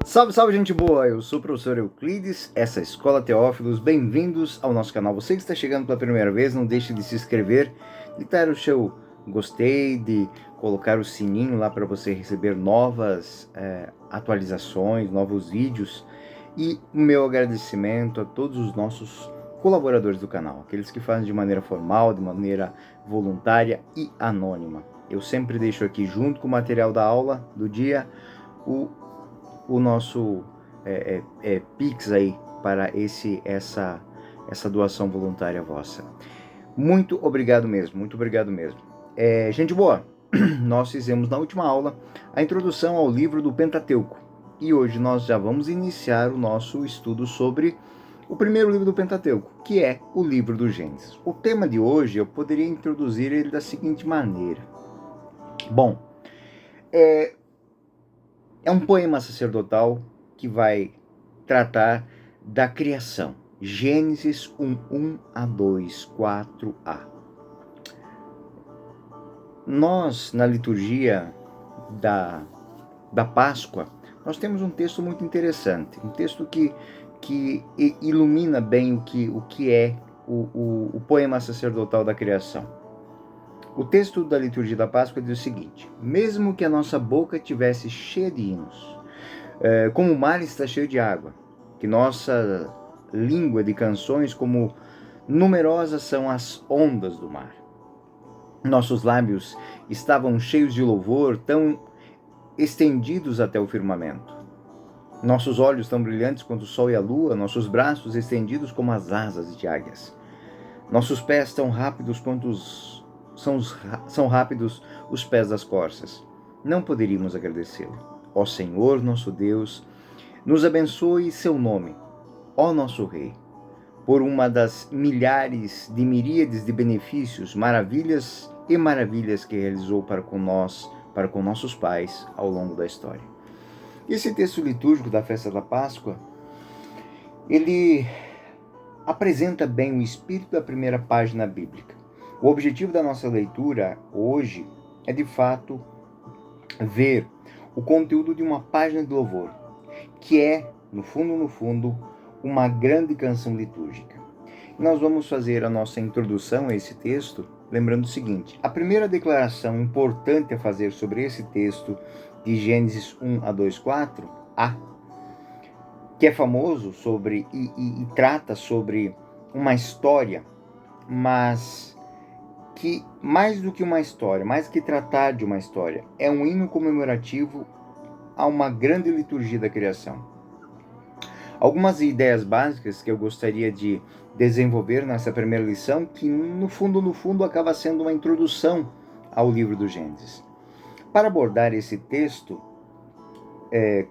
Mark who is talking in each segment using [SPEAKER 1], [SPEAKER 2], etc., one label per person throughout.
[SPEAKER 1] Salve, salve, gente boa! Eu sou o professor Euclides, essa é a Escola Teófilos. Bem-vindos ao nosso canal. Você que está chegando pela primeira vez, não deixe de se inscrever, de dar o seu gostei, de colocar o sininho lá para você receber novas atualizações, novos vídeos. E o meu agradecimento a todos os nossos colaboradores do canal, aqueles que fazem de maneira formal, de maneira voluntária e anônima. Eu sempre deixo aqui, junto com o material da aula do dia, o nosso Pix aí para essa doação voluntária vossa. Muito obrigado mesmo, muito obrigado mesmo. Gente boa, nós fizemos na última aula a introdução ao livro do Pentateuco. E hoje nós já vamos iniciar o nosso estudo sobre o primeiro livro do Pentateuco, que é o livro do Gênesis. O tema de hoje eu poderia introduzir ele da seguinte maneira. Bom, é um poema sacerdotal que vai tratar da criação. Gênesis 1, 2, 4a. Nós, na liturgia da Páscoa, nós temos um texto muito interessante, um texto que ilumina bem o que é o poema sacerdotal da criação. O texto da liturgia da Páscoa diz o seguinte: mesmo que a nossa boca tivesse cheia de hinos, como o mar está cheio de água, que nossa língua de canções, como numerosas são as ondas do mar. Nossos lábios estavam cheios de louvor, tão estendidos até o firmamento. Nossos olhos tão brilhantes quanto o sol e a lua, nossos braços estendidos como as asas de águias. Nossos pés tão rápidos quanto são rápidos os pés das corças. Não poderíamos agradecê-lo. Ó Senhor, nosso Deus, nos abençoe seu nome, ó nosso Rei, por uma das milhares de miríades de benefícios, maravilhas e maravilhas que realizou para com nós, para com nossos pais ao longo da história. Esse texto litúrgico da festa da Páscoa, ele apresenta bem o espírito da primeira página bíblica. O objetivo da nossa leitura hoje é, de fato, ver o conteúdo de uma página de louvor, que é, no fundo, uma grande canção litúrgica. Nós vamos fazer a nossa introdução a esse texto, lembrando o seguinte: a primeira declaração importante a fazer sobre esse texto de Gênesis 1 a 2, 4a, que é famoso sobre e trata sobre uma história, mas que mais do que uma história, mais que tratar de uma história, é um hino comemorativo a uma grande liturgia da criação. Algumas ideias básicas que eu gostaria de desenvolver nessa primeira lição, que no fundo acaba sendo uma introdução ao livro do Gênesis. Para abordar esse texto,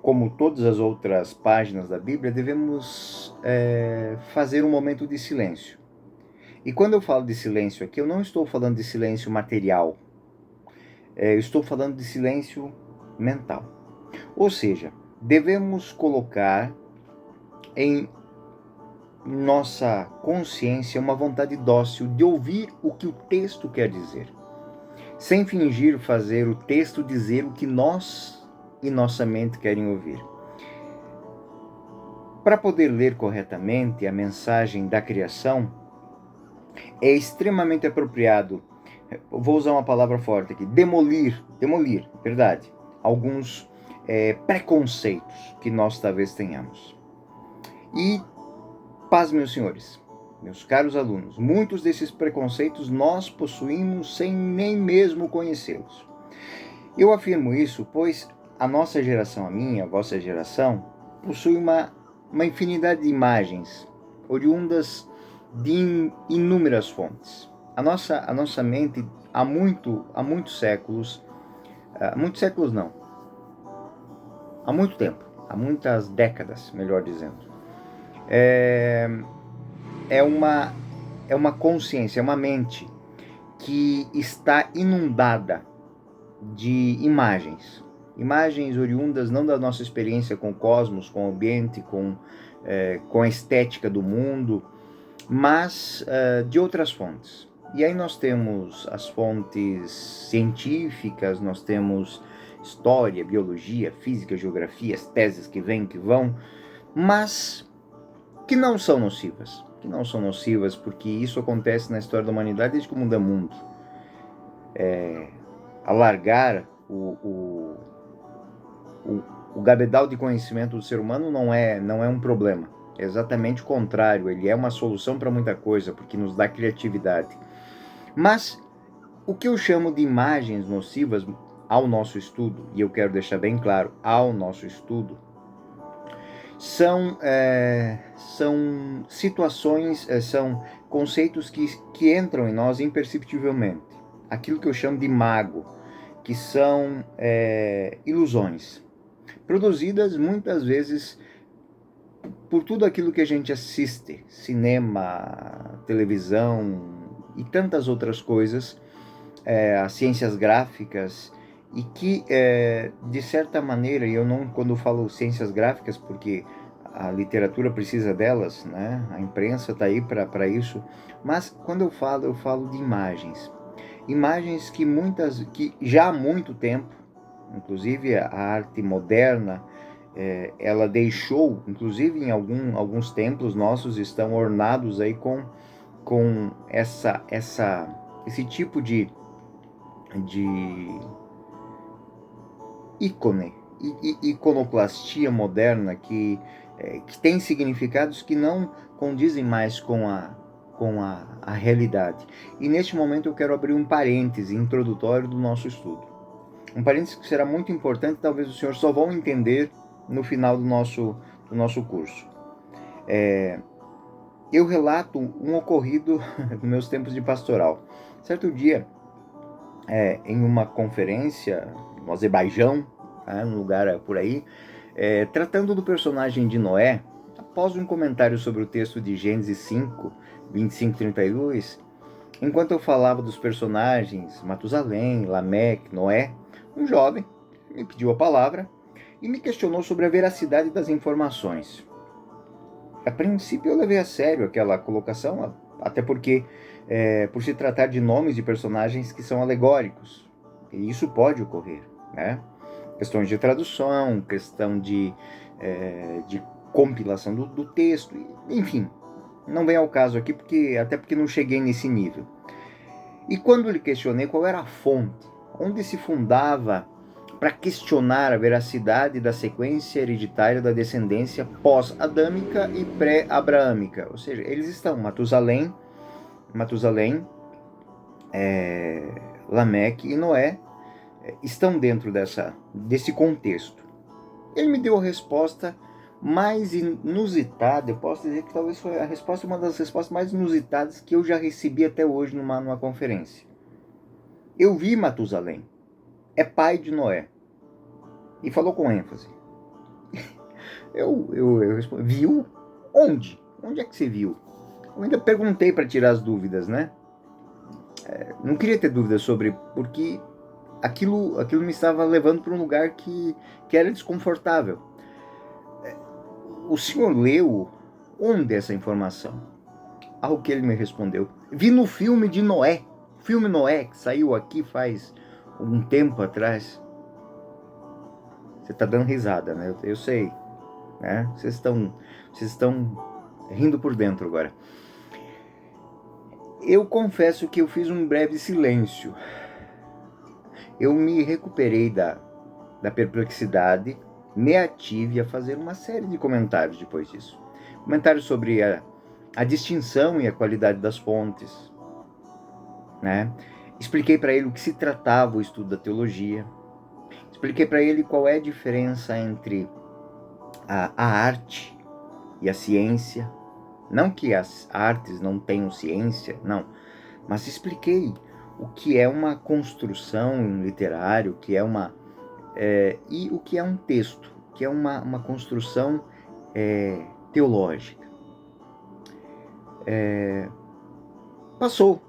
[SPEAKER 1] como todas as outras páginas da Bíblia, devemos fazer um momento de silêncio. E quando eu falo de silêncio aqui, eu não estou falando de silêncio material, eu estou falando de silêncio mental. Ou seja, devemos colocar em nossa consciência uma vontade dócil de ouvir o que o texto quer dizer, sem fingir fazer o texto dizer o que nós e nossa mente querem ouvir. Para poder ler corretamente a mensagem da criação, é extremamente apropriado, vou usar uma palavra forte aqui, demolir, verdade, alguns preconceitos que nós talvez tenhamos. E, paz, meus senhores, meus caros alunos, muitos desses preconceitos nós possuímos sem nem mesmo conhecê-los. Eu afirmo isso pois a nossa geração, a minha, a vossa geração, possui uma infinidade de imagens oriundas de inúmeras fontes. A nossa mente há muitos séculos não, há muito tempo, há muitas décadas, melhor dizendo, é uma consciência, é uma mente que está inundada de imagens oriundas não da nossa experiência com o cosmos, com o ambiente, com a estética do mundo, mas de outras fontes. E aí nós temos as fontes científicas, nós temos história, biologia, física, geografia, as teses que vêm, que vão, mas que não são nocivas. Que não são nocivas, porque isso acontece na história da humanidade desde que o mundo é mundo. Alargar o gabedal de conhecimento do ser humano não é um problema. É exatamente o contrário, ele é uma solução para muita coisa, porque nos dá criatividade. Mas o que eu chamo de imagens nocivas ao nosso estudo, e eu quero deixar bem claro, ao nosso estudo, são situações, são conceitos que entram em nós imperceptivelmente. Aquilo que eu chamo de mago, que são ilusões, produzidas muitas vezes por tudo aquilo que a gente assiste, cinema, televisão e tantas outras coisas, as ciências gráficas, e que, de certa maneira, e eu não, quando eu falo ciências gráficas, porque a literatura precisa delas, né? A imprensa está aí para isso, mas quando eu falo de imagens. Imagens que já há muito tempo, inclusive a arte moderna, ela deixou, inclusive em alguns templos nossos estão ornados aí com esse tipo de ícone, iconoclastia moderna que tem significados que não condizem mais com a realidade. E neste momento eu quero abrir um parêntese introdutório do nosso estudo. Um parêntese que será muito importante, talvez o senhor só vão entender no final do nosso curso. Eu relato um ocorrido nos meus tempos de pastoral. Certo dia, em uma conferência no Azerbaijão, num lugar por aí, tratando do personagem de Noé, após um comentário sobre o texto de Gênesis 5, 25 e 32, enquanto eu falava dos personagens Matusalém, Lameque, Noé, um jovem me pediu a palavra e me questionou sobre a veracidade das informações. A princípio eu levei a sério aquela colocação, até porque por se tratar de nomes de personagens que são alegóricos, e isso pode ocorrer, né? Questões de tradução, questão de compilação do texto, enfim, não vem ao caso aqui, até porque não cheguei nesse nível. E quando lhe questionei qual era a fonte, onde se fundava para questionar a veracidade da sequência hereditária da descendência pós-adâmica e pré-abraâmica, ou seja, eles estão Matusalém, Lameque e Noé estão dentro desse contexto. Ele me deu a resposta mais inusitada, eu posso dizer que talvez foi uma das respostas mais inusitadas que eu já recebi até hoje numa conferência. Eu vi Matusalém, é pai de Noé, e falou com ênfase. Eu respondi, viu? Onde? Onde é que você viu? Eu ainda perguntei para tirar as dúvidas, né? Não queria ter dúvidas sobre, porque aquilo me estava levando para um lugar que era desconfortável. O senhor leu onde essa informação? Ao que ele me respondeu, vi no filme de Noé, filme Noé, que saiu aqui faz um tempo atrás. Você está dando risada, né? Eu sei, né? Vocês estão rindo por dentro agora. Eu confesso que eu fiz um breve silêncio. Eu me recuperei da perplexidade, me ative a fazer uma série de comentários depois disso. Comentários sobre a distinção e a qualidade das fontes, né? Expliquei para ele o que se tratava o estudo da teologia. Expliquei para ele qual é a diferença entre a arte e a ciência. Não que as artes não tenham ciência, não. Mas expliquei o que é uma construção literária, o que é e o que é um texto, que é uma construção teológica. Passou.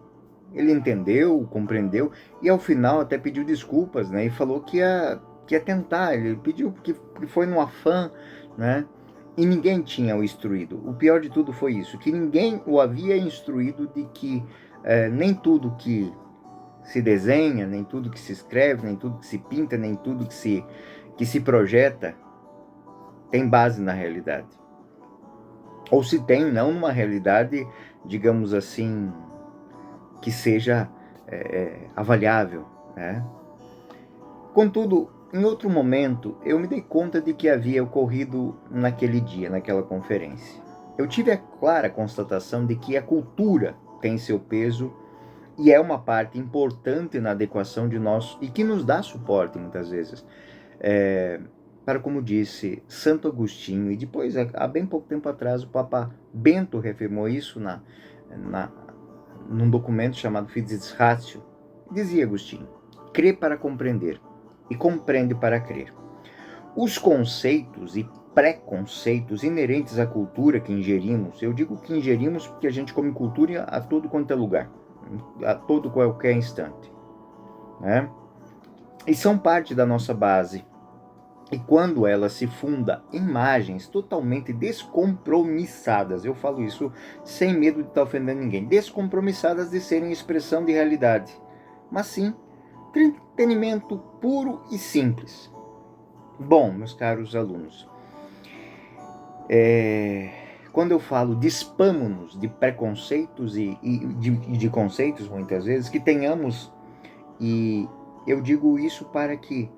[SPEAKER 1] Ele entendeu, compreendeu, e ao final até pediu desculpas, né? E falou que ia tentar. Ele pediu porque foi no afã, né? E ninguém tinha o instruído. O pior de tudo foi isso, que ninguém o havia instruído de que nem tudo que se desenha, nem tudo que se escreve, nem tudo que se pinta, nem tudo que se projeta tem base na realidade. Ou se tem, não numa realidade, digamos assim, que seja avaliável, né? Contudo, em outro momento, eu me dei conta de que havia ocorrido naquele dia, naquela conferência. Eu tive a clara constatação de que a cultura tem seu peso e é uma parte importante na adequação de nós e que nos dá suporte muitas vezes. Para, como disse Santo Agostinho, e depois, há bem pouco tempo atrás, o Papa Bento reafirmou isso num documento chamado Fides Ratio. Dizia Agostinho: crê para compreender e compreende para crer. Os conceitos e preconceitos inerentes à cultura que ingerimos, eu digo que ingerimos porque a gente come cultura a todo quanto é lugar, a todo qualquer instante, né? E são parte da nossa base. E quando ela se funda em imagens totalmente descompromissadas, eu falo isso sem medo de estar ofendendo ninguém, descompromissadas de serem expressão de realidade, mas sim entretenimento puro e simples. Bom, meus caros alunos, quando eu falo dispamo-nos de preconceitos e de conceitos, muitas vezes, que tenhamos, e eu digo isso para que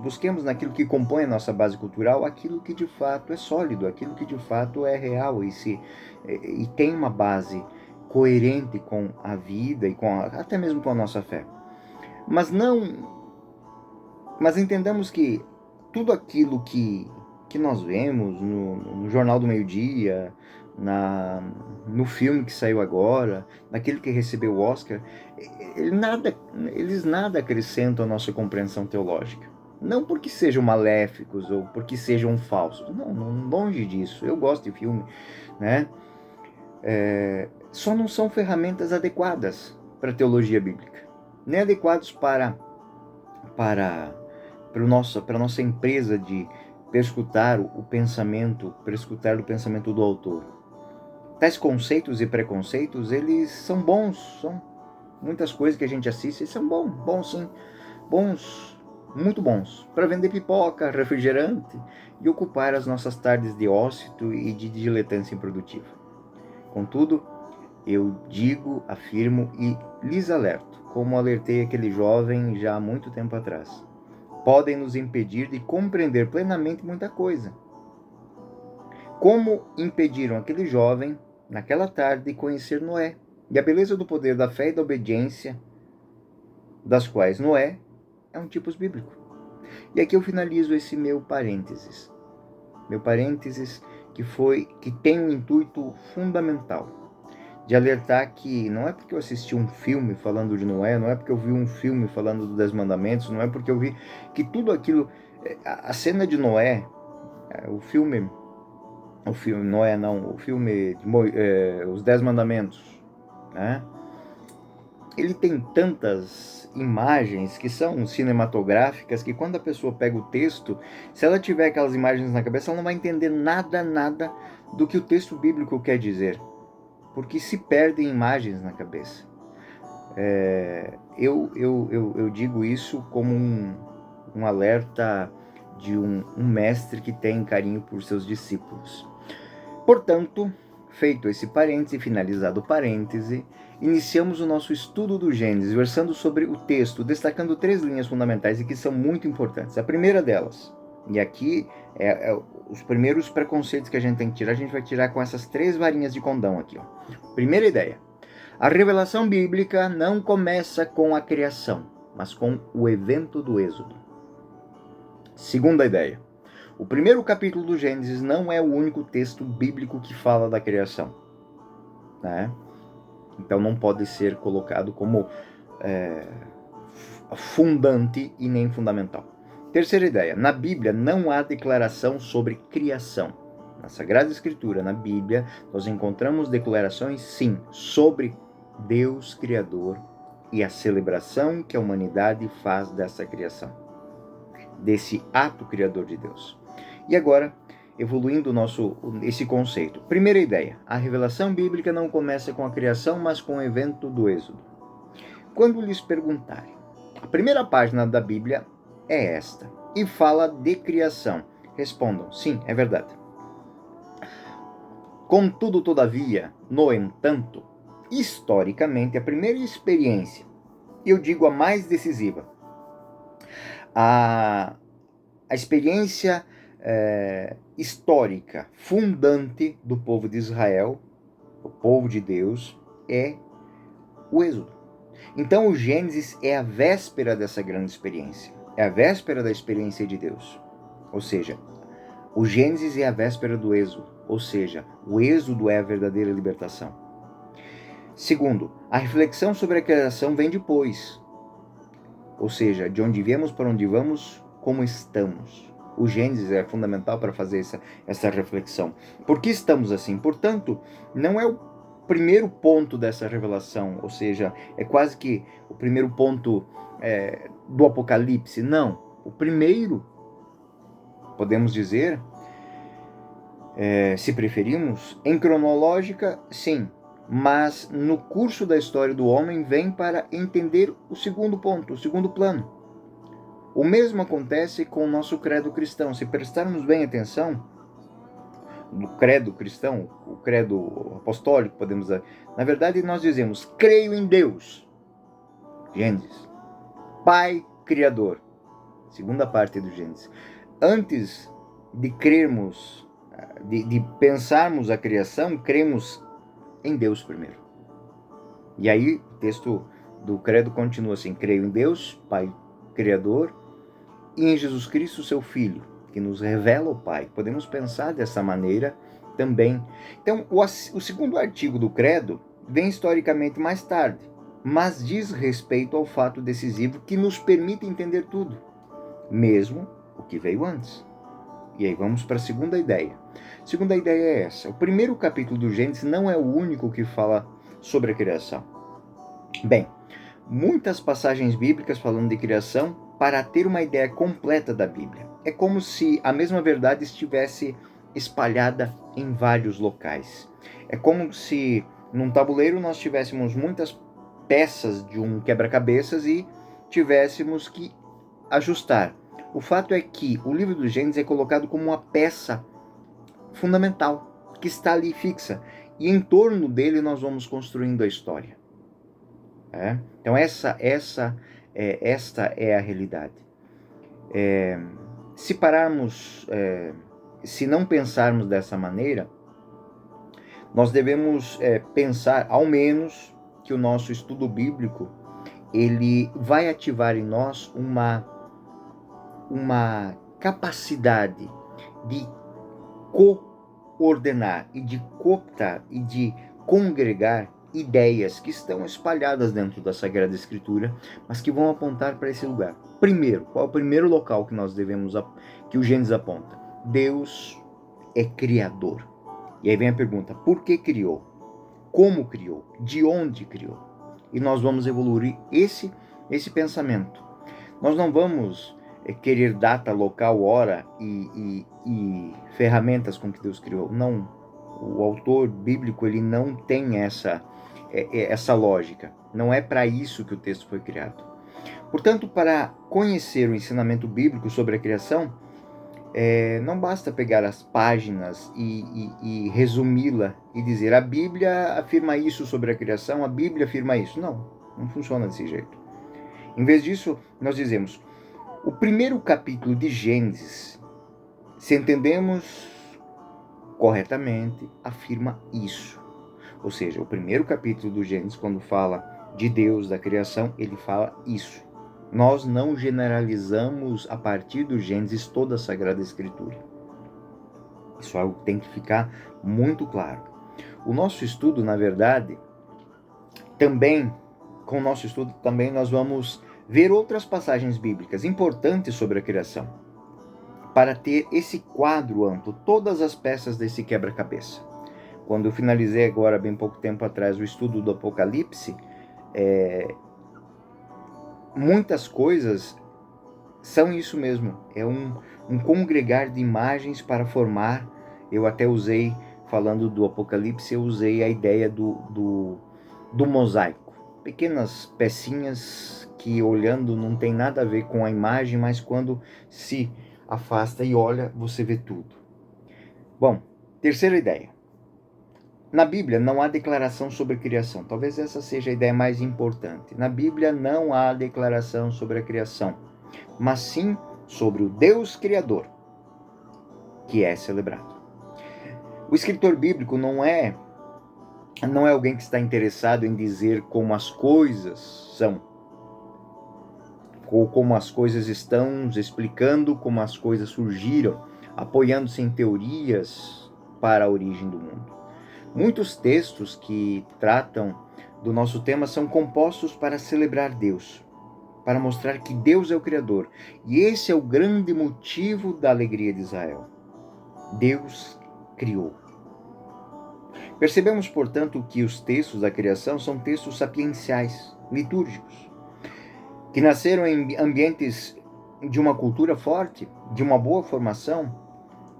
[SPEAKER 1] busquemos naquilo que compõe a nossa base cultural aquilo que de fato é sólido, aquilo que de fato é real e tem uma base coerente com a vida e até mesmo com a nossa fé. Mas entendamos que tudo aquilo que nós vemos no Jornal do Meio-Dia, no filme que saiu agora, naquele que recebeu o Oscar, eles nada acrescentam à nossa compreensão teológica. Não porque sejam maléficos ou porque sejam falsos. Não, longe disso. Eu gosto de filme, né? Só não são ferramentas adequadas para a teologia bíblica. Nem adequados para a nossa empresa de perscrutar o pensamento do autor. Tais conceitos e preconceitos, eles são bons, são muitas coisas que a gente assiste, eles são bons sim, muito bons, para vender pipoca, refrigerante e ocupar as nossas tardes de ócio e de diletância improdutiva. Contudo, eu digo, afirmo e lhes alerto, como alertei aquele jovem já há muito tempo atrás. Podem nos impedir de compreender plenamente muita coisa. Como impediram aquele jovem, naquela tarde, de conhecer Noé e a beleza do poder da fé e da obediência, das quais Noé é um tipo bíblico. E aqui eu finalizo esse meu parênteses. Que tem um intuito fundamental de alertar que não é porque eu assisti um filme falando de Noé, não é porque eu vi um filme falando dos 10 mandamentos, não é porque eu vi que tudo aquilo, a cena de Noé, o filme Noé não, o filme Os 10 Mandamentos, né? Ele tem tantas imagens que são cinematográficas que quando a pessoa pega o texto, se ela tiver aquelas imagens na cabeça, ela não vai entender nada do que o texto bíblico quer dizer, porque se perdem imagens na cabeça. Eu digo isso como um alerta de um mestre que tem carinho por seus discípulos. Portanto, feito esse parêntese, finalizado o parêntese, iniciamos o nosso estudo do Gênesis, versando sobre o texto, destacando 3 linhas fundamentais e que são muito importantes. A primeira delas, e aqui os primeiros preconceitos que a gente tem que tirar, a gente vai tirar com essas 3 varinhas de condão aqui. Primeira ideia: a revelação bíblica não começa com a criação, mas com o evento do Êxodo. Segunda ideia: o primeiro capítulo do Gênesis não é o único texto bíblico que fala da criação, né? Então não pode ser colocado como fundante e nem fundamental. Terceira ideia: na Bíblia não há declaração sobre criação. Na Sagrada Escritura, na Bíblia, nós encontramos declarações, sim, sobre Deus Criador e a celebração que a humanidade faz dessa criação, desse ato criador de Deus. E agora, evoluindo esse conceito. Primeira ideia: a revelação bíblica não começa com a criação, mas com o evento do Êxodo. quando lhes perguntarem, a primeira página da Bíblia é esta, e fala de criação, respondam, sim, é verdade. Contudo, todavia, no entanto, historicamente, a primeira experiência, eu digo a mais decisiva, a experiência histórica, fundante do povo de Israel, o povo de Deus, é o Êxodo. Então o Gênesis é a véspera dessa grande experiência, é a véspera da experiência de Deus. Ou seja, o Gênesis é a véspera do Êxodo, ou seja, o Êxodo é a verdadeira libertação. Segundo, a reflexão sobre a criação vem depois, ou seja, de onde viemos, para onde vamos, como estamos. O Gênesis é fundamental para fazer essa reflexão. Por que estamos assim? Portanto, não é o primeiro ponto dessa revelação, ou seja, é quase que o primeiro ponto do Apocalipse. Não. O primeiro, podemos dizer, se preferimos, em cronológica, sim, mas no curso da história do homem vem para entender o segundo ponto, o segundo plano. O mesmo acontece com o nosso credo cristão. Se prestarmos bem atenção no credo cristão, o credo apostólico, podemos dizer, na verdade nós dizemos, creio em Deus, Gênesis, Pai Criador, segunda parte do Gênesis. Antes de crermos, de pensarmos a criação, cremos em Deus primeiro. E aí o texto do credo continua assim, creio em Deus, Pai Criador, e em Jesus Cristo, seu Filho, que nos revela o Pai. Podemos pensar dessa maneira também. Então, o segundo artigo do credo vem historicamente mais tarde, mas diz respeito ao fato decisivo que nos permite entender tudo, mesmo o que veio antes. E aí vamos para a segunda ideia. A segunda ideia é essa. O primeiro capítulo do Gênesis não é o único que fala sobre a criação. Bem, muitas passagens bíblicas falando de criação para ter uma ideia completa da Bíblia. É como se a mesma verdade estivesse espalhada em vários locais. É como se num tabuleiro nós tivéssemos muitas peças de um quebra-cabeças e tivéssemos que ajustar. O fato é que o livro do Gênesis é colocado como uma peça fundamental, que está ali fixa, e em torno dele nós vamos construindo a história. Então esta é a realidade. Se não pensarmos dessa maneira, nós devemos pensar, ao menos, que o nosso estudo bíblico ele vai ativar em nós uma capacidade de coordenar e de cooptar e de congregar ideias que estão espalhadas dentro da Sagrada Escritura, mas que vão apontar para esse lugar. Primeiro, qual é o primeiro local que nós devemos, que o Gênesis aponta? Deus é criador. E aí vem a pergunta, por que criou? Como criou? De onde criou? E nós vamos evoluir esse pensamento. Nós não vamos querer data, local, hora e ferramentas com que Deus criou. Não. O autor bíblico ele não tem essa lógica. Não é para isso que o texto foi criado. Portanto, para conhecer o ensinamento bíblico sobre a criação, não basta pegar as páginas e resumi-la e dizer a Bíblia afirma isso sobre a criação, a Bíblia afirma isso. Não funciona desse jeito. Em vez disso, nós dizemos, o primeiro capítulo de Gênesis, se entendemos corretamente, afirma isso. Ou seja, o primeiro capítulo do Gênesis, quando fala de Deus, da criação, ele fala isso. Nós não generalizamos a partir do Gênesis toda a Sagrada Escritura. Isso é algo que tem que ficar muito claro. O nosso estudo, na verdade, com o nosso estudo também nós vamos ver outras passagens bíblicas importantes sobre a criação, para ter esse quadro amplo, todas as peças desse quebra-cabeça. Quando eu finalizei agora, bem pouco tempo atrás, o estudo do Apocalipse, muitas coisas são isso mesmo, é um congregar de imagens para formar, eu até usei, falando do Apocalipse, eu usei a ideia do mosaico. pequenas pecinhas que olhando não tem nada a ver com a imagem, mas quando se afasta e olha, você vê tudo. Bom, terceira ideia. Na Bíblia não há declaração sobre a criação. Talvez essa seja a ideia mais importante. Na Bíblia não há declaração sobre a criação, mas sim sobre o Deus Criador, que é celebrado. O escritor bíblico não é alguém que está interessado em dizer como as coisas são, ou como as coisas estão, explicando como as coisas surgiram, apoiando-se em teorias para a origem do mundo. Muitos textos que tratam do nosso tema são compostos para celebrar Deus, para mostrar que Deus é o Criador. E esse é o grande motivo da alegria de Israel. Deus criou. Percebemos, portanto, que os textos da criação são textos sapienciais, litúrgicos, que nasceram em ambientes de uma cultura forte, de uma boa formação,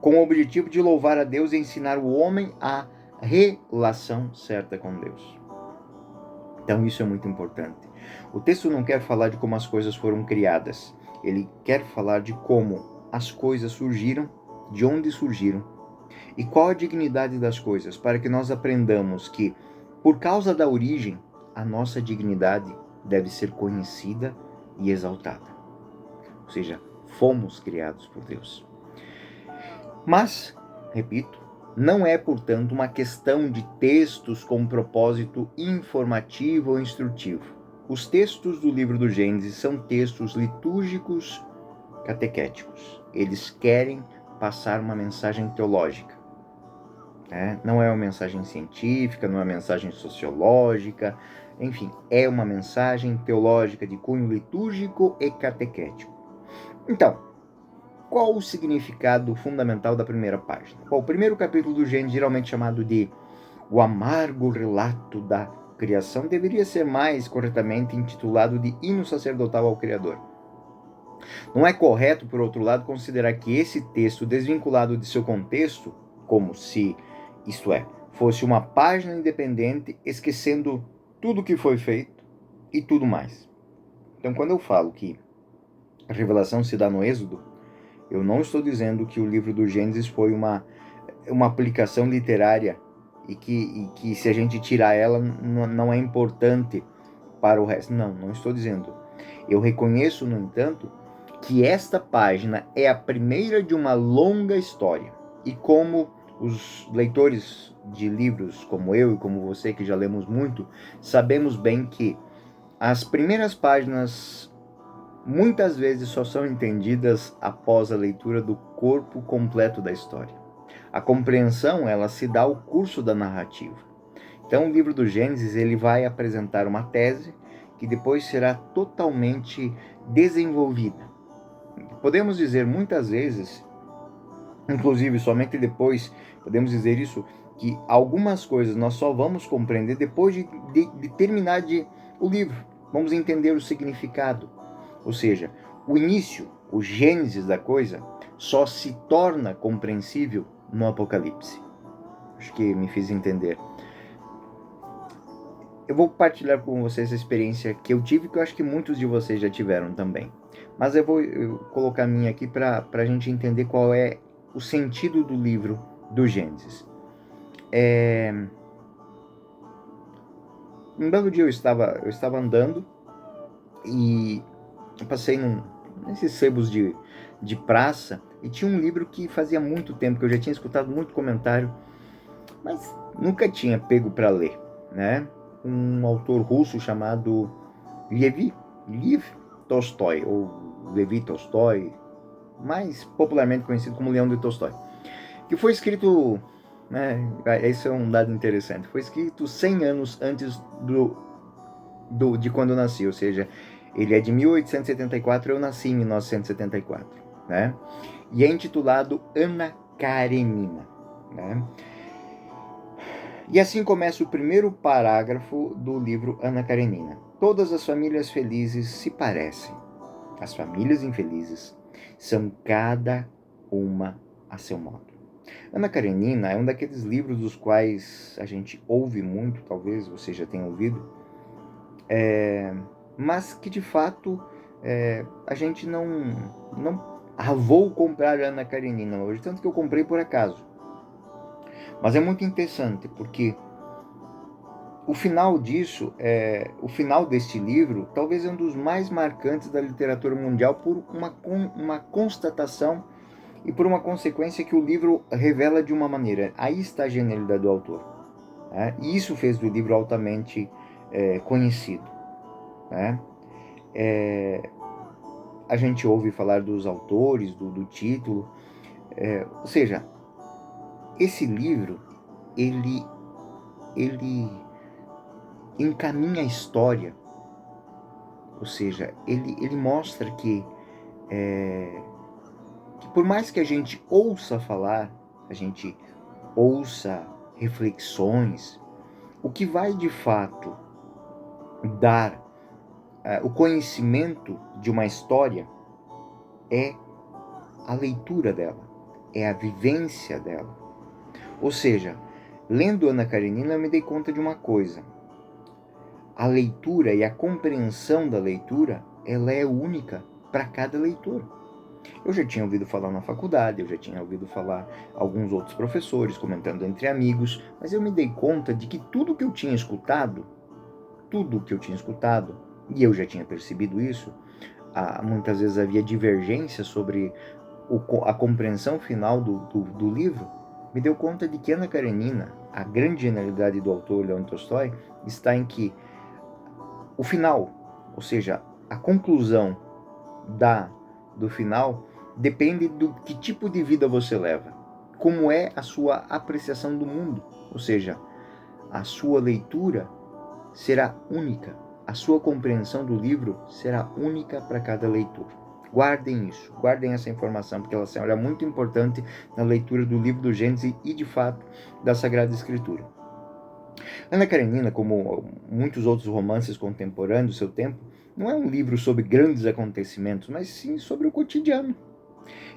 [SPEAKER 1] com o objetivo de louvar a Deus e ensinar o homem a relação certa com Deus. Então isso é muito importante. O texto não quer falar de como as coisas foram criadas. Ele quer falar de como as coisas surgiram, de onde surgiram e qual a dignidade das coisas, para que nós aprendamos que, por causa da origem, a nossa dignidade deve ser conhecida e exaltada. Ou seja, fomos criados por Deus. Mas, repito, não é, portanto, uma questão de textos com propósito informativo ou instrutivo. Os textos do livro do Gênesis são textos litúrgicos catequéticos. Eles querem passar uma mensagem teológica. Não é uma mensagem científica, não é uma mensagem sociológica, enfim, é uma mensagem teológica de cunho litúrgico e catequético. Então, qual o significado fundamental da primeira página? Bom, o primeiro capítulo do Gênesis, geralmente chamado de o amargo relato da criação, deveria ser mais corretamente intitulado de hino sacerdotal ao Criador. Não é correto, por outro lado, considerar que esse texto, desvinculado de seu contexto, como se, isto é, fosse uma página independente, esquecendo tudo o que foi feito e tudo mais. Então, quando eu falo que a revelação se dá no Êxodo, eu não estou dizendo que o livro do Gênesis foi uma aplicação literária e que se a gente tirar ela não é importante para o resto. Não estou dizendo. Eu reconheço, no entanto, que esta página é a primeira de uma longa história. E como os leitores de livros como eu e como você, que já lemos muito, sabemos bem que as primeiras páginas muitas vezes só são entendidas após a leitura do corpo completo da história. A compreensão, ela se dá ao curso da narrativa. Então, o livro do Gênesis, ele vai apresentar uma tese que depois será totalmente desenvolvida. Podemos dizer muitas vezes, inclusive somente depois, podemos dizer isso, que algumas coisas nós só vamos compreender depois de terminar o livro. Vamos entender o significado. Ou seja, o início, o gênesis da coisa, só se torna compreensível no Apocalipse. Acho que me fiz entender. Eu vou compartilhar com vocês a experiência que eu tive, que eu acho que muitos de vocês já tiveram também. Mas eu vou colocar a minha aqui para a gente entender qual é o sentido do livro do Gênesis. Um belo dia eu estava andando e eu passei nesses sebos de praça e tinha um livro que fazia muito tempo que eu já tinha escutado muito comentário, mas nunca tinha pego para ler, né? Um autor russo chamado Lev Tolstói, ou Levi Tolstói, mais popularmente conhecido como Leão de Tolstói, que foi escrito, né, esse é um dado interessante, foi escrito 100 anos antes de quando eu nasci, ou seja, ele é de 1874, eu nasci em 1974, né? E é intitulado Ana Karenina, né? E assim começa o primeiro parágrafo do livro Ana Karenina. Todas as famílias felizes se parecem. As famílias infelizes são cada uma a seu modo. Ana Karenina é um daqueles livros dos quais a gente ouve muito, talvez você já tenha ouvido, mas que de fato a gente não vou comprar Ana Karenina hoje, tanto que eu comprei por acaso. Mas é muito interessante, porque o final disso, o final deste livro, talvez é um dos mais marcantes da literatura mundial por uma constatação e por uma consequência que o livro revela de uma maneira. Aí está a genialidade do autor. Né? E isso fez do livro altamente conhecido. Né? A gente ouve falar dos autores, do título, ou seja, esse livro, ele encaminha a história, ou seja, ele mostra que por mais que a gente ouça falar, a gente ouça reflexões, o que vai de fato dar o conhecimento de uma história é a leitura dela, é a vivência dela. Ou seja, lendo Ana Karenina, eu me dei conta de uma coisa. A leitura e a compreensão da leitura, ela é única para cada leitor. Eu já tinha ouvido falar na faculdade, eu já tinha ouvido falar alguns outros professores comentando entre amigos, mas eu me dei conta de que tudo que eu tinha escutado, e eu já tinha percebido isso, muitas vezes havia divergência sobre a compreensão final do livro, me deu conta de que Ana Karenina, a grande genialidade do autor Leon Tolstói, está em que o final, ou seja, a conclusão do final, depende do que tipo de vida você leva, como é a sua apreciação do mundo, ou seja, a sua leitura será única, a sua compreensão do livro será única para cada leitor. Guardem isso, guardem essa informação, porque ela é muito importante na leitura do livro do Gênesis e, de fato, da Sagrada Escritura. Ana Karenina, como muitos outros romances contemporâneos do seu tempo, não é um livro sobre grandes acontecimentos, mas sim sobre o cotidiano.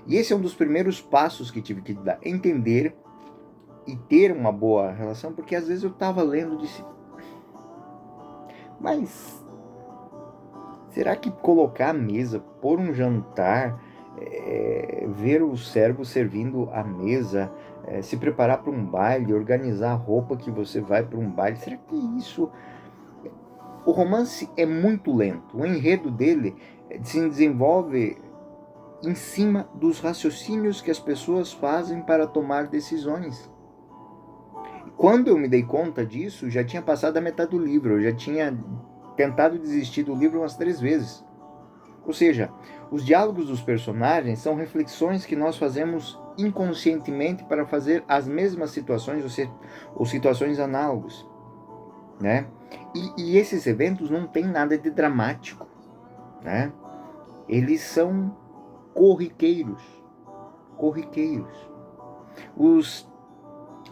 [SPEAKER 1] E esse é um dos primeiros passos que tive que entender e ter uma boa relação, porque às vezes eu estava lendo e disse, mas será que colocar a mesa, pôr um jantar, ver o servo servindo a mesa, se preparar para um baile, organizar a roupa que você vai para um baile, será que isso... O romance é muito lento, o enredo dele se desenvolve em cima dos raciocínios que as pessoas fazem para tomar decisões. Quando eu me dei conta disso, já tinha passado a metade do livro, eu já tinha tentado desistir do livro umas 3 vezes. Ou seja, os diálogos dos personagens são reflexões que nós fazemos inconscientemente para fazer as mesmas situações ou situações análogas, né? E esses eventos não têm nada de dramático, né? Eles são corriqueiros.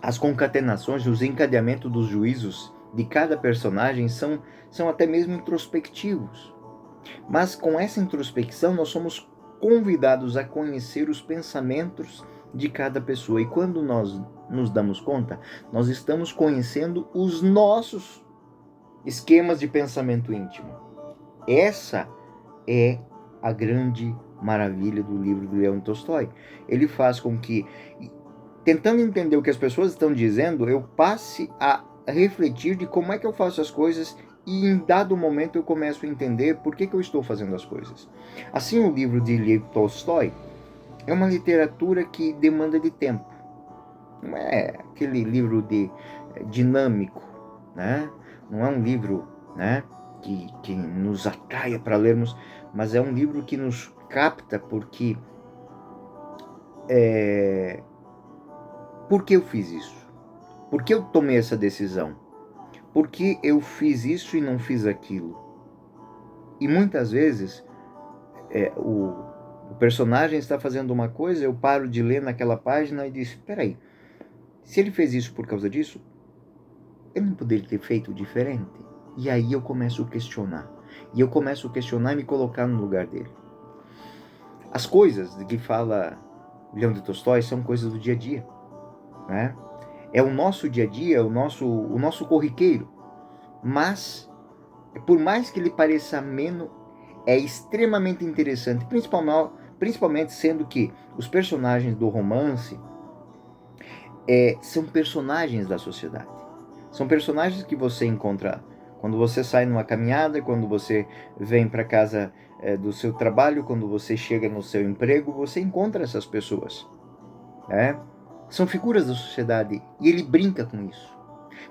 [SPEAKER 1] As concatenações, os encadeamentos dos juízos de cada personagem são até mesmo introspectivos. Mas com essa introspecção nós somos convidados a conhecer os pensamentos de cada pessoa. E quando nós nos damos conta, nós estamos conhecendo os nossos esquemas de pensamento íntimo. Essa é a grande maravilha do livro do Leon Tolstói. Ele faz com que, tentando entender o que as pessoas estão dizendo, eu passe a refletir de como é que eu faço as coisas e em dado momento eu começo a entender por que eu estou fazendo as coisas. Assim, o livro de Lev Tolstói é uma literatura que demanda de tempo. Não é aquele livro dinâmico, né? Não é um livro, né, que nos atraia para lermos, mas é um livro que nos capta porque por que eu fiz isso? Por que eu tomei essa decisão? Por que eu fiz isso e não fiz aquilo? E muitas vezes o personagem está fazendo uma coisa, eu paro de ler naquela página e digo, peraí, se ele fez isso por causa disso, ele não poderia ter feito diferente? E aí eu começo a questionar. E eu começo a questionar e me colocar no lugar dele. As coisas de que fala Leão de Tolstói são coisas do dia a dia, né? É o nosso dia a dia, o nosso corriqueiro. Mas por mais que ele pareça ameno, é extremamente interessante, principalmente sendo que os personagens do romance são personagens da sociedade. São personagens que você encontra quando você sai numa caminhada, quando você vem para casa do seu trabalho, quando você chega no seu emprego, você encontra essas pessoas. Né? São figuras da sociedade e ele brinca com isso.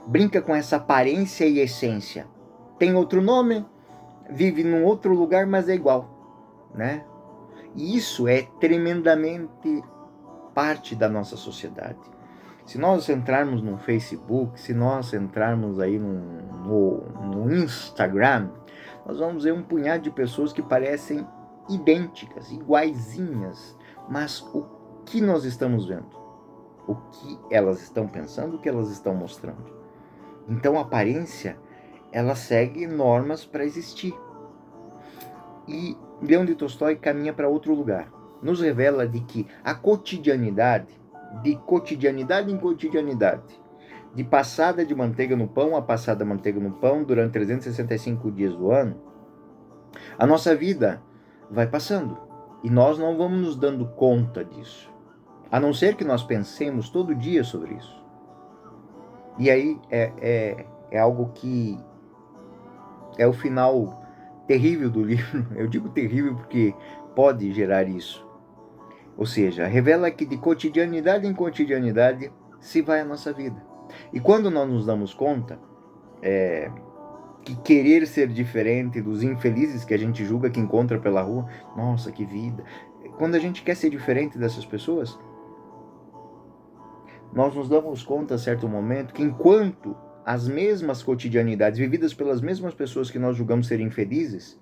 [SPEAKER 1] Brinca com essa aparência e essência. Tem outro nome, vive num outro lugar, mas é igual. Né? E isso é tremendamente parte da nossa sociedade. Se nós entrarmos no Facebook, se nós entrarmos aí no Instagram, nós vamos ver um punhado de pessoas que parecem idênticas, iguaizinhas, mas o que nós estamos vendo? O que elas estão pensando, o que elas estão mostrando? Então a aparência, ela segue normas para existir. E Leão de Tolstói caminha para outro lugar. Nos revela de que a cotidianidade, de cotidianidade em cotidianidade, de passada de manteiga no pão a passada manteiga no pão durante 365 dias do ano, a nossa vida vai passando e nós não vamos nos dando conta disso, a não ser que nós pensemos todo dia sobre isso. E aí é algo que é o final terrível do livro. Eu digo terrível porque pode gerar isso. Ou seja, revela que de cotidianidade em cotidianidade se vai a nossa vida. E quando nós nos damos conta que querer ser diferente dos infelizes que a gente julga que encontra pela rua, nossa, que vida. Quando a gente quer ser diferente dessas pessoas, nós nos damos conta a certo momento que enquanto as mesmas cotidianidades vividas pelas mesmas pessoas que nós julgamos ser infelizes,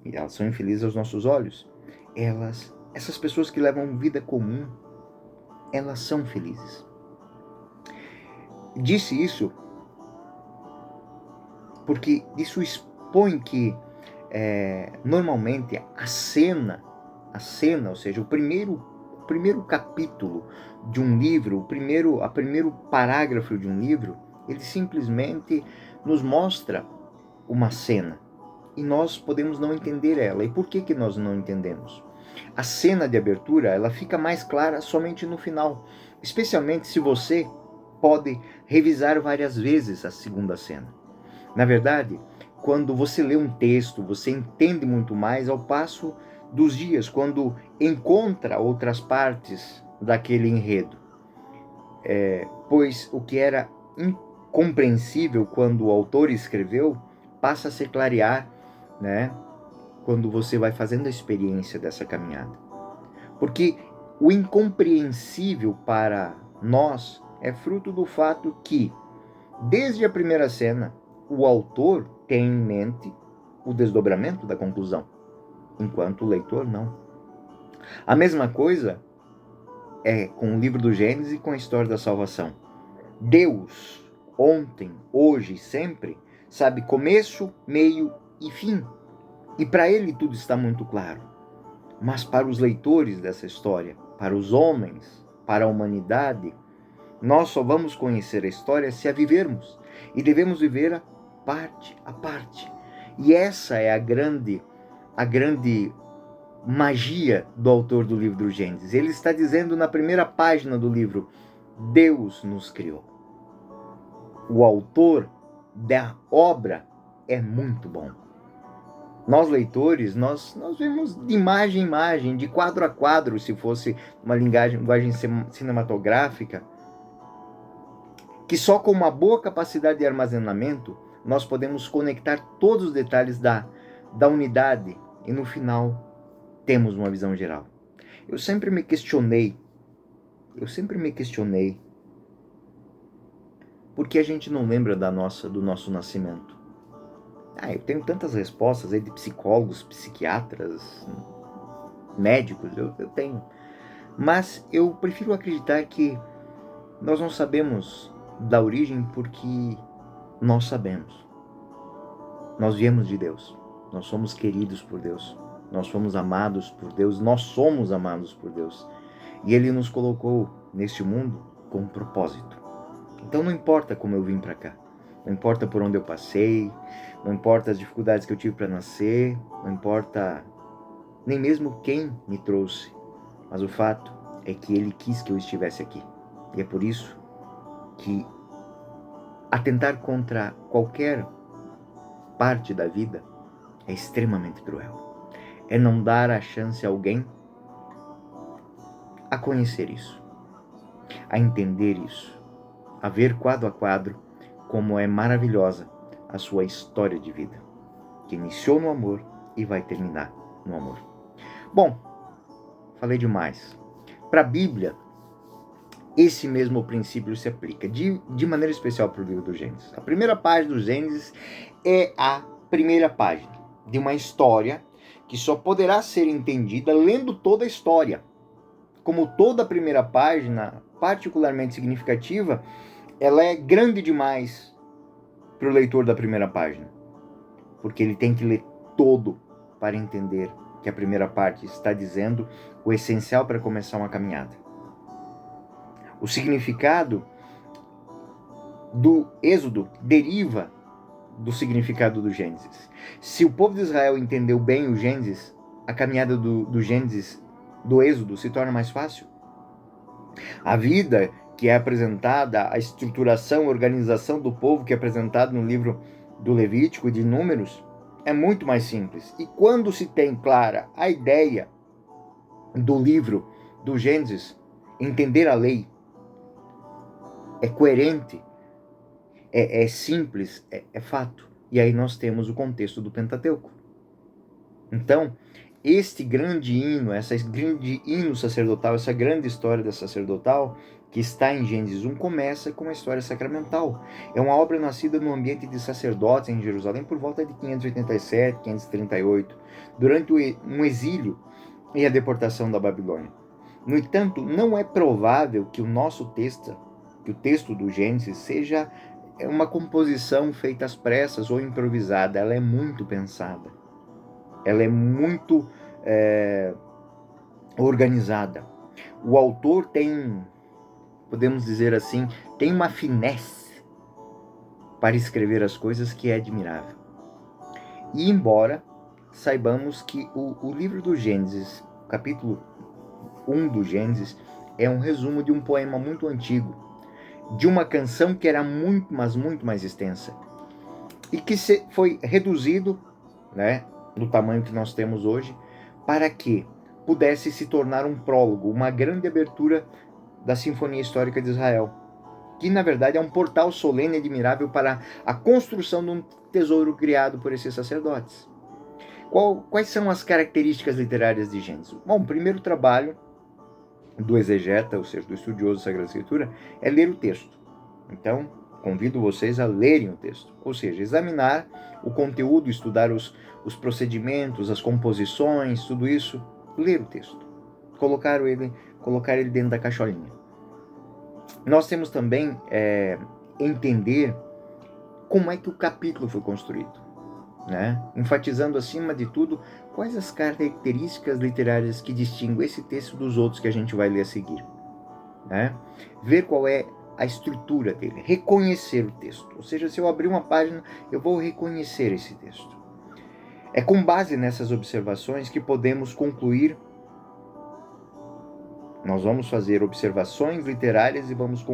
[SPEAKER 1] e elas são infelizes aos nossos olhos, essas pessoas que levam vida comum, elas são felizes. Disse isso porque isso expõe que normalmente a cena, ou seja, o primeiro capítulo de um livro, o primeiro parágrafo de um livro, ele simplesmente nos mostra uma cena e nós podemos não entender ela. E por que nós não entendemos? A cena de abertura, ela fica mais clara somente no final, especialmente se você pode revisar várias vezes a segunda cena. Na verdade, quando você lê um texto, você entende muito mais ao passo dos dias, quando encontra outras partes daquele enredo. Pois o que era incompreensível quando o autor escreveu passa a se clarear, né, quando você vai fazendo a experiência dessa caminhada. Porque o incompreensível para nós é fruto do fato que, desde a primeira cena, o autor tem em mente o desdobramento da conclusão, enquanto o leitor não. A mesma coisa é com o livro do Gênesis e com a história da salvação. Deus, ontem, hoje, sempre, sabe começo, meio e fim. E para ele tudo está muito claro. Mas para os leitores dessa história, para os homens, para a humanidade, nós só vamos conhecer a história se a vivermos. E devemos viver parte a parte. E essa é a grande magia do autor do livro do Gênesis. Ele está dizendo na primeira página do livro: Deus nos criou. O autor da obra é muito bom. Nós, leitores, nós vemos de imagem em imagem, de quadro a quadro, se fosse uma linguagem cinematográfica, que só com uma boa capacidade de armazenamento nós podemos conectar todos os detalhes da unidade e no final temos uma visão geral. Eu sempre me questionei por que a gente não lembra do nosso nascimento. Eu tenho tantas respostas aí de psicólogos, psiquiatras, médicos, eu tenho. Mas eu prefiro acreditar que nós não sabemos da origem porque nós sabemos. Nós viemos de Deus. Nós somos queridos por Deus. Nós fomos amados por Deus. Nós somos amados por Deus. E Ele nos colocou neste mundo com um propósito. Então não importa como eu vim para cá. não importa por onde eu passei, não importa as dificuldades que eu tive para nascer, não importa nem mesmo quem me trouxe, mas o fato é que Ele quis que eu estivesse aqui. E é por isso que atentar contra qualquer parte da vida é extremamente cruel. É não dar a chance a alguém a conhecer isso, a entender isso, a ver quadro a quadro como é maravilhosa a sua história de vida, que iniciou no amor e vai terminar no amor. Bom, falei demais. Para a Bíblia, esse mesmo princípio se aplica, de maneira especial para o livro do Gênesis. A primeira página do Gênesis é a primeira página de uma história que só poderá ser entendida lendo toda a história. Como toda a primeira página, particularmente significativa, ela é grande demais para o leitor da primeira página, porque ele tem que ler todo para entender que a primeira parte está dizendo o essencial para começar uma caminhada. O significado do Êxodo deriva do significado do Gênesis. Se o povo de Israel entendeu bem o Gênesis, a caminhada do Gênesis, do Êxodo, se torna mais fácil. A vida que é apresentada, a estruturação, a organização do povo que é apresentada no livro do Levítico e de Números, é muito mais simples. E quando se tem clara a ideia do livro do Gênesis, entender a lei é coerente, é simples, é fato. E aí nós temos o contexto do Pentateuco. Então, este grande hino, essa grande hino sacerdotal, essa grande história da sacerdotal, que está em Gênesis 1, começa com uma história sacramental. É uma obra nascida no ambiente de sacerdotes em Jerusalém por volta de 587, 538, durante um exílio e a deportação da Babilônia. No entanto, não é provável que o nosso texto, que o texto do Gênesis, seja uma composição feita às pressas ou improvisada. Ela é muito pensada. Ela é muito organizada. O autor tem, podemos dizer assim, tem uma finesse para escrever as coisas que é admirável. E embora saibamos que o livro do Gênesis, capítulo 1 do Gênesis, é um resumo de um poema muito antigo, de uma canção que era muito, mas muito mais extensa, e que foi reduzido, né, no tamanho que nós temos hoje, para que pudesse se tornar um prólogo, uma grande abertura da Sinfonia Histórica de Israel, que na verdade é um portal solene e admirável para a construção de um tesouro criado por esses sacerdotes. Quais são as características literárias de Gênesis? Bom, o primeiro trabalho do exegeta, ou seja, do estudioso da Sagrada Escritura, é ler o texto. Então, convido vocês a lerem o texto, ou seja, examinar o conteúdo, estudar os procedimentos, as composições, tudo isso, ler o texto, colocar ele dentro da caixolinha. Nós temos também entender como é que o capítulo foi construído, né? Enfatizando acima de tudo quais as características literárias que distinguem esse texto dos outros que a gente vai ler a seguir, né? Ver qual é a estrutura dele, reconhecer o texto, ou seja, se eu abrir uma página, eu vou reconhecer esse texto. É com base nessas observações que podemos concluir. Nós vamos fazer observações literárias e vamos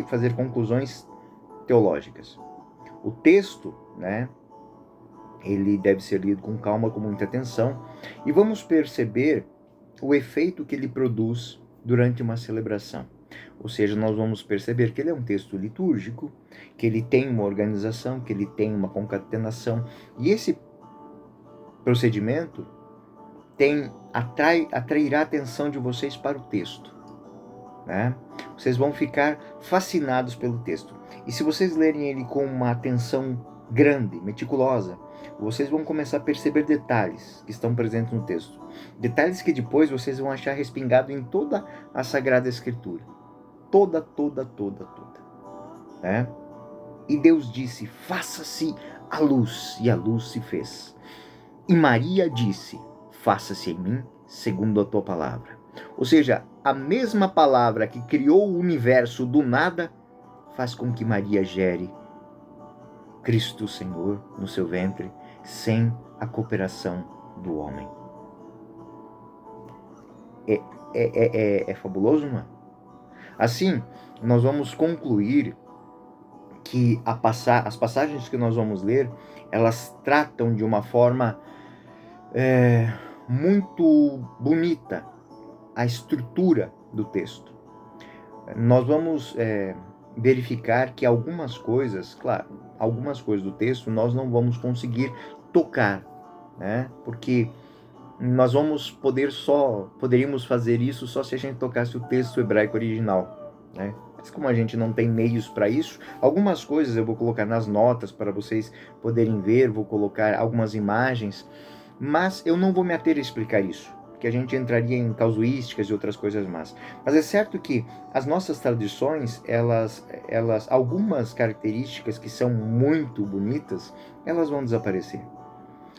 [SPEAKER 1] fazer conclusões teológicas. O texto, né, ele deve ser lido com calma, com muita atenção, e vamos perceber o efeito que ele produz durante uma celebração. Ou seja, nós vamos perceber que ele é um texto litúrgico, que ele tem uma organização, que ele tem uma concatenação, e esse procedimento atrairá a atenção de vocês para o texto, né? Vocês vão ficar fascinados pelo texto. E se vocês lerem ele com uma atenção grande, meticulosa, vocês vão começar a perceber detalhes que estão presentes no texto. Detalhes que depois vocês vão achar respingado em toda a Sagrada Escritura. Toda. Né? E Deus disse, faça-se a luz, e a luz se fez. E Maria disse, faça-se em mim segundo a tua palavra. Ou seja, a mesma palavra que criou o universo do nada faz com que Maria gere Cristo Senhor no seu ventre, sem a cooperação do homem. É fabuloso, não é? Assim, nós vamos concluir que as passagens que nós vamos ler, elas tratam de uma forma muito bonita a estrutura do texto. Nós vamos verificar que algumas coisas do texto nós não vamos conseguir tocar, né? Porque nós poderíamos fazer isso só se a gente tocasse o texto hebraico original, né? Mas como a gente não tem meios para isso, algumas coisas eu vou colocar nas notas para vocês poderem ver, vou colocar algumas imagens, mas eu não vou me ater a explicar isso, porque a gente entraria em casuísticas e outras coisas mais. Mas é certo que as nossas tradições, algumas características que são muito bonitas, elas vão desaparecer.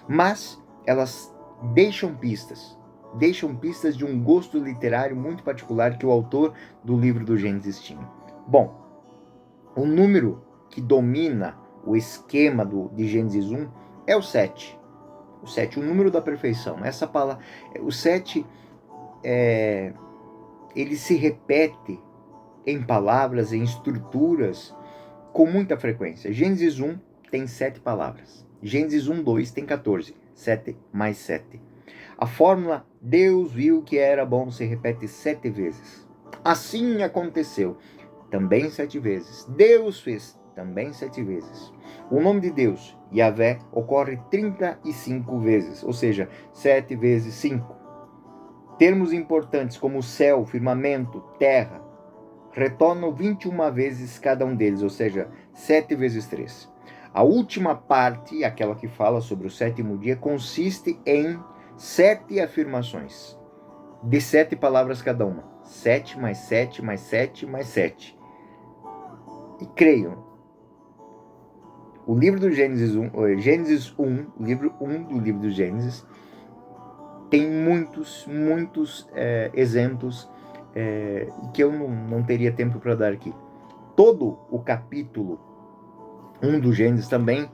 [SPEAKER 1] Mas elas deixam pistas de um gosto literário muito particular que o autor do livro do Gênesis tinha. Bom, o número que domina o esquema de Gênesis 1 é o 7. O 7, o número da perfeição. Essa palavra, o 7, ele se repete em palavras, em estruturas, com muita frequência. Gênesis 1 tem 7 palavras. Gênesis 1, 2 tem 14. 7 mais 7. A fórmula Deus viu que era bom se repete 7 vezes. Assim aconteceu. Também 7 vezes. Deus fez. Também 7 vezes. O nome de Deus, Yahvé, ocorre 35 vezes. Ou seja, 7 vezes 5. Termos importantes como céu, firmamento, terra, retornam 21 vezes cada um deles. Ou seja, 7 vezes 3. A última parte, aquela que fala sobre o sétimo dia, consiste em 7 afirmações, de 7 palavras cada uma. 7 mais 7 mais 7 mais 7. E creiam, o livro do Gênesis 1, livro 1 do livro do Gênesis, tem muitos exemplos que eu não teria tempo para dar aqui. Todo o capítulo 1 do Gênesis também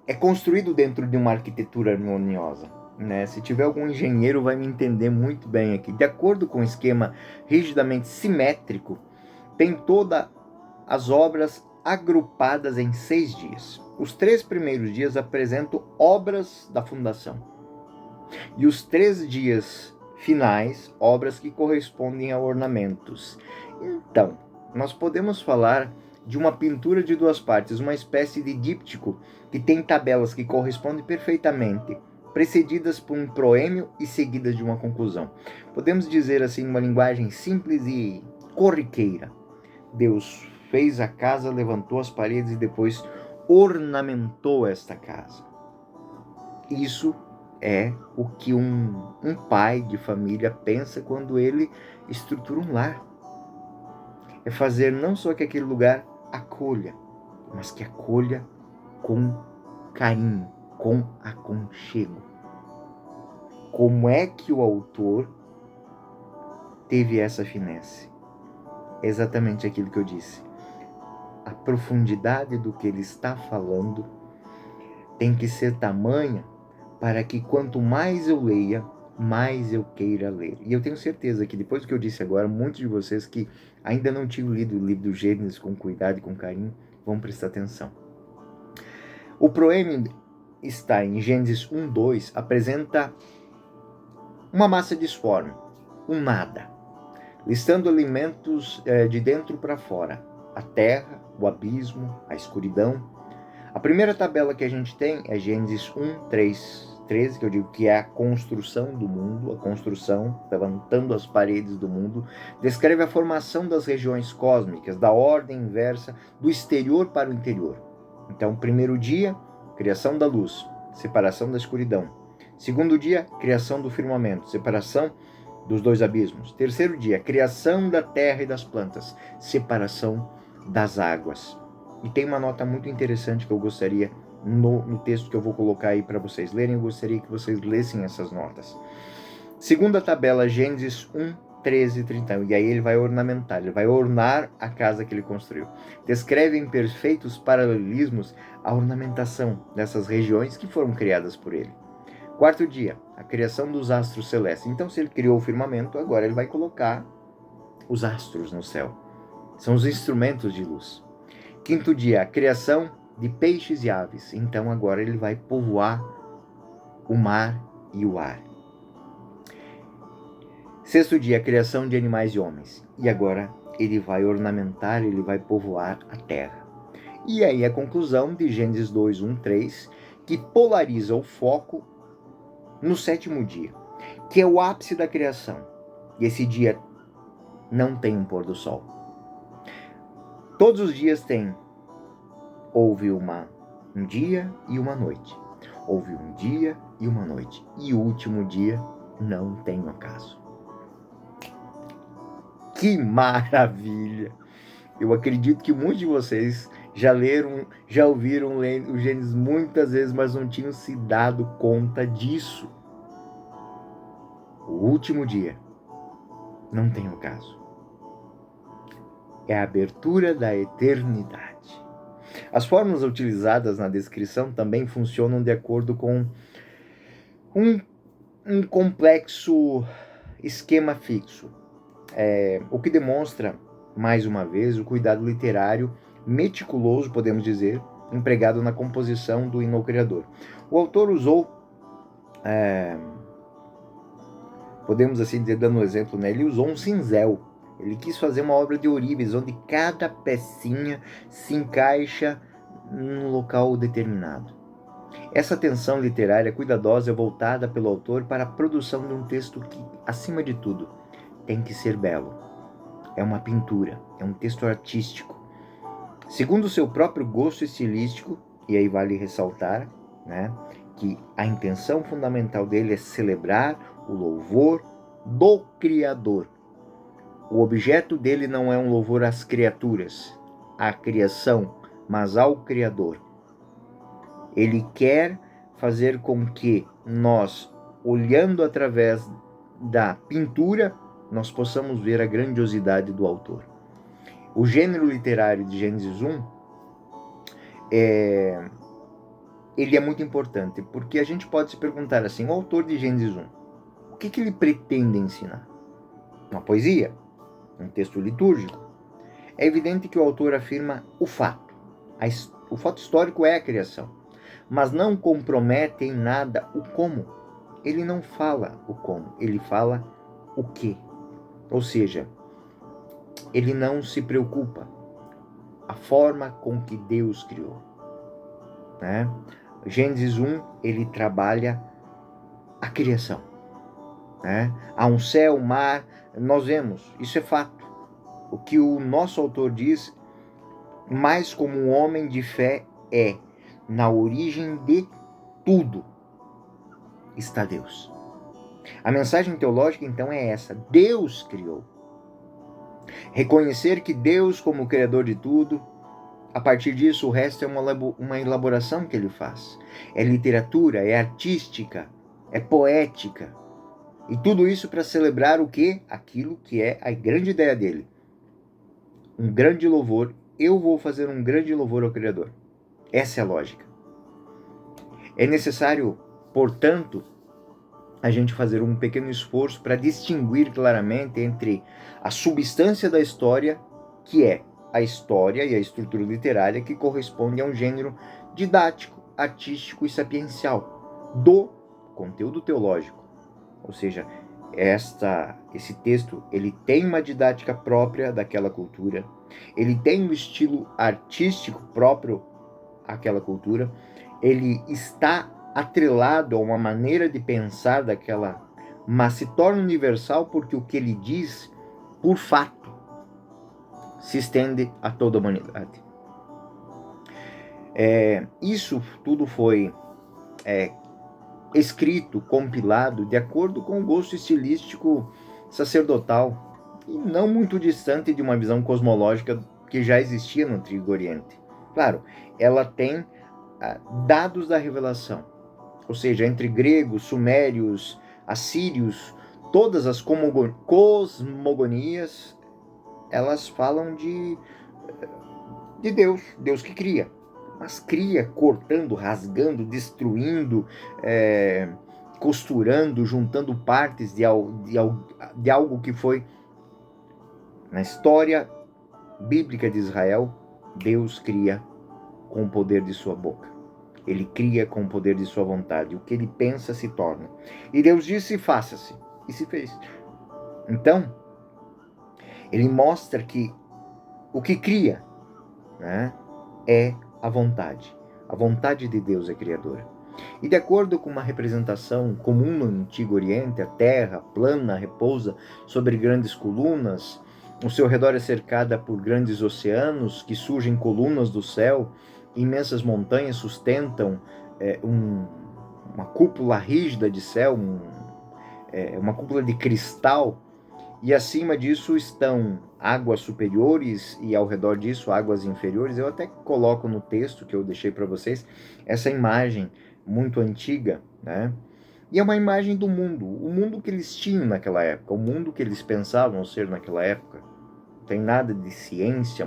[SPEAKER 1] é construído dentro de uma arquitetura harmoniosa, né? Se tiver algum engenheiro vai me entender muito bem aqui. De acordo com o esquema rigidamente simétrico, tem todas as obras agrupadas em 6 dias. Os 3 primeiros dias apresentam obras da fundação. E os 3 dias finais, obras que correspondem a ornamentos. Então, nós podemos falar de uma pintura de 2 partes, uma espécie de díptico que tem tabelas que correspondem perfeitamente, precedidas por um proêmio e seguidas de uma conclusão. Podemos dizer assim, uma linguagem simples e corriqueira. Deus fez a casa, levantou as paredes e depois ornamentou esta casa. Isso é o que um pai de família pensa quando ele estrutura um lar. É fazer não só que aquele lugar acolha, mas que acolha com carinho, com aconchego. Como é que o autor teve essa finesse? É exatamente aquilo que eu disse. A profundidade do que ele está falando tem que ser tamanha para que quanto mais eu leia, mais eu queira ler. E eu tenho certeza que depois do que eu disse agora, muitos de vocês que ainda não tinham lido o livro do Gênesis com cuidado e com carinho, vão prestar atenção. O proêmio está em Gênesis 1, 2, apresenta uma massa disforme, um nada, listando elementos de dentro para fora, a terra, o abismo, a escuridão. A primeira tabela que a gente tem é Gênesis 1, 3, 13, que eu digo que é a construção do mundo, a construção, levantando as paredes do mundo, descreve a formação das regiões cósmicas, da ordem inversa, do exterior para o interior. Então, primeiro dia, criação da luz, separação da escuridão. Segundo dia, criação do firmamento, separação dos 2 abismos. Terceiro dia, criação da terra e das plantas, separação das águas. E tem uma nota muito interessante que eu gostaria, no texto que eu vou colocar aí para vocês lerem, eu gostaria que vocês lessem essas notas. Segunda tabela, Gênesis 1, 13:31. E aí ele vai ornamentar, ele vai ornar a casa que ele construiu. Descreve em perfeitos paralelismos a ornamentação dessas regiões que foram criadas por ele. Quarto dia, a criação dos astros celestes. Então, se ele criou o firmamento, agora ele vai colocar os astros no céu. São os instrumentos de luz. Quinto dia, a criação de peixes e aves. Então, agora ele vai povoar o mar e o ar. Sexto dia, a criação de animais e homens. E agora ele vai ornamentar, ele vai povoar a terra. E aí a conclusão de Gênesis 2, 1, 3, que polariza o foco no sétimo dia, que é o ápice da criação. E esse dia não tem um pôr do sol. Todos os dias houve um dia e uma noite. Houve um dia e uma noite. E o último dia não tem ocaso. Que maravilha! Eu acredito que muitos de vocês já ouviram o Gênesis muitas vezes, mas não tinham se dado conta disso. O último dia não tem ocaso. É a abertura da eternidade. As fórmulas utilizadas na descrição também funcionam de acordo com um complexo esquema fixo, o que demonstra, mais uma vez, o cuidado literário meticuloso, podemos dizer, empregado na composição do hino ao Criador. O autor usou, podemos assim dizer, dando um exemplo, né? Ele usou um cinzel. Ele quis fazer uma obra de ourives, onde cada pecinha se encaixa num local determinado. Essa atenção literária cuidadosa é voltada pelo autor para a produção de um texto que, acima de tudo, tem que ser belo. É uma pintura, é um texto artístico. Segundo o seu próprio gosto estilístico, e aí vale ressaltar, né, que a intenção fundamental dele é celebrar o louvor do Criador. O objeto dele não é um louvor às criaturas, à criação, mas ao Criador. Ele quer fazer com que nós, olhando através da pintura, nós possamos ver a grandiosidade do autor. O gênero literário de Gênesis 1, ele é muito importante, porque a gente pode se perguntar assim, o autor de Gênesis 1, o que ele pretende ensinar? Uma poesia? Um texto litúrgico? É evidente que o autor afirma o fato. O fato histórico é a criação, mas não compromete em nada o como. Ele não fala o como, ele fala o que. Ou seja, ele não se preocupa a forma com que Deus criou, né? Gênesis 1, ele trabalha a criação, né? Há um céu, um mar, nós vemos, isso é fato. O que o nosso autor diz, mais como um homem de fé, na origem de tudo está Deus. A mensagem teológica, então, é essa: Deus criou. Reconhecer que Deus, como Criador de tudo, a partir disso, o resto é uma elaboração que ele faz. É literatura, é artística, é poética. E tudo isso para celebrar o quê? Aquilo que é a grande ideia dele. Um grande louvor. Eu vou fazer um grande louvor ao Criador. Essa é a lógica. É necessário, portanto, a gente fazer um pequeno esforço para distinguir claramente entre a substância da história, que é a história e a estrutura literária que corresponde a um gênero didático, artístico e sapiencial do conteúdo teológico. Ou seja, esse texto, ele tem uma didática própria daquela cultura, ele tem um estilo artístico próprio àquela cultura, ele está atrelado a uma maneira de pensar daquela, mas se torna universal porque o que ele diz, por fato, se estende a toda a humanidade. Isso tudo foi escrito, compilado, de acordo com o gosto estilístico sacerdotal e não muito distante de uma visão cosmológica que já existia no Antigo Oriente. Claro, ela tem dados da revelação, ou seja, entre gregos, sumérios, assírios, todas as cosmogonias, elas falam de Deus, Deus que cria. Mas cria cortando, rasgando, destruindo, costurando, juntando partes de algo que foi, na história bíblica de Israel, Deus cria com o poder de sua boca. Ele cria com o poder de sua vontade. O que ele pensa se torna. E Deus disse, faça-se. E se fez. Então, ele mostra que o que cria, né, é a vontade. A vontade de Deus é criadora. E de acordo com uma representação comum no Antigo Oriente, a terra plana repousa sobre grandes colunas, o seu redor é cercada por grandes oceanos que surgem colunas do céu, imensas montanhas sustentam uma cúpula rígida de céu, uma cúpula de cristal, e acima disso estão águas superiores e ao redor disso águas inferiores. Eu até coloco no texto que eu deixei para vocês essa imagem muito antiga, né? E é uma imagem do mundo, o mundo que eles tinham naquela época, o mundo que eles pensavam ser naquela época. Não tem nada de ciência,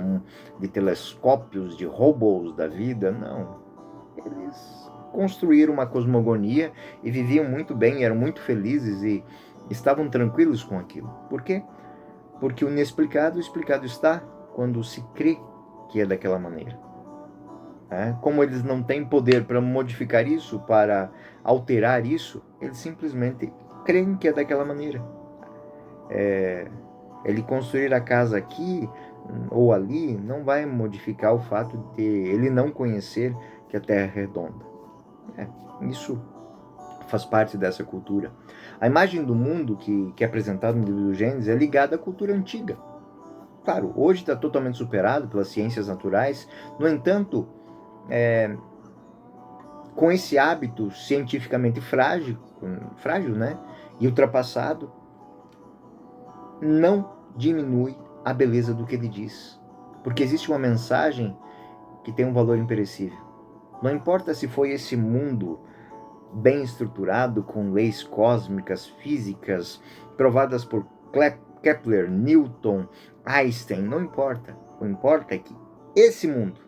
[SPEAKER 1] de telescópios, de robôs da vida, não. Eles construíram uma cosmogonia e viviam muito bem, eram muito felizes e estavam tranquilos com aquilo. Por quê? Porque o inexplicado, o explicado está quando se crê que é daquela maneira. Como eles não têm poder para modificar isso, para alterar isso, eles simplesmente creem que é daquela maneira. Ele construir a casa aqui ou ali não vai modificar o fato de ele não conhecer que a Terra é redonda. Isso faz parte dessa cultura. A imagem do mundo que é apresentada no livro do Gênesis é ligada à cultura antiga. Claro, hoje está totalmente superado pelas ciências naturais. No entanto, com esse hábito cientificamente frágil, né, e ultrapassado, não diminui a beleza do que ele diz. Porque existe uma mensagem que tem um valor imperecível. Não importa se foi esse mundo bem estruturado, com leis cósmicas, físicas, provadas por Kepler, Newton, Einstein, não importa. O que importa é que esse mundo,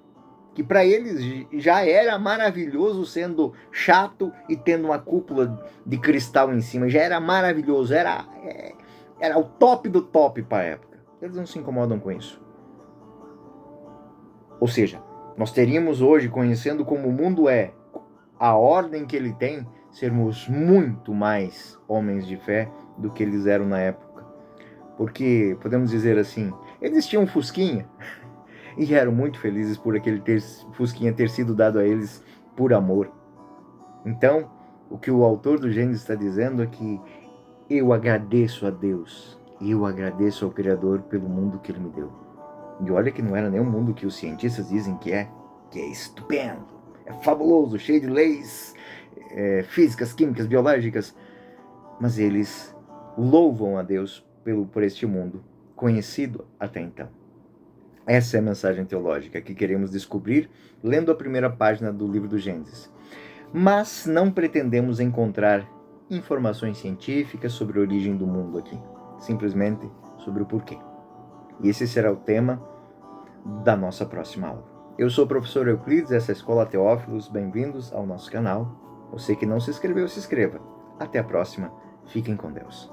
[SPEAKER 1] que para eles já era maravilhoso, sendo chato e tendo uma cúpula de cristal em cima, já era maravilhoso, era o top do top para a época. Eles não se incomodam com isso. Ou seja, nós teríamos hoje, conhecendo como o mundo é, a ordem que ele tem, sermos muito mais homens de fé do que eles eram na época. Porque, podemos dizer assim, eles tinham um fusquinha e eram muito felizes por aquele fusquinha ter sido dado a eles por amor. Então, o que o autor do Gênesis está dizendo é que eu agradeço a Deus, eu agradeço ao Criador pelo mundo que ele me deu. E olha que não era nem um mundo que os cientistas dizem que é estupendo, é fabuloso, cheio de leis físicas, químicas, biológicas, mas eles louvam a Deus por este mundo conhecido até então. Essa é a mensagem teológica que queremos descobrir lendo a primeira página do livro do Gênesis. Mas não pretendemos encontrar informações científicas sobre a origem do mundo aqui, simplesmente sobre o porquê. E esse será o tema da nossa próxima aula. Eu sou o professor Euclides, essa é a Escola Teófilos, bem-vindos ao nosso canal. Você que não se inscreveu, se inscreva. Até a próxima, fiquem com Deus.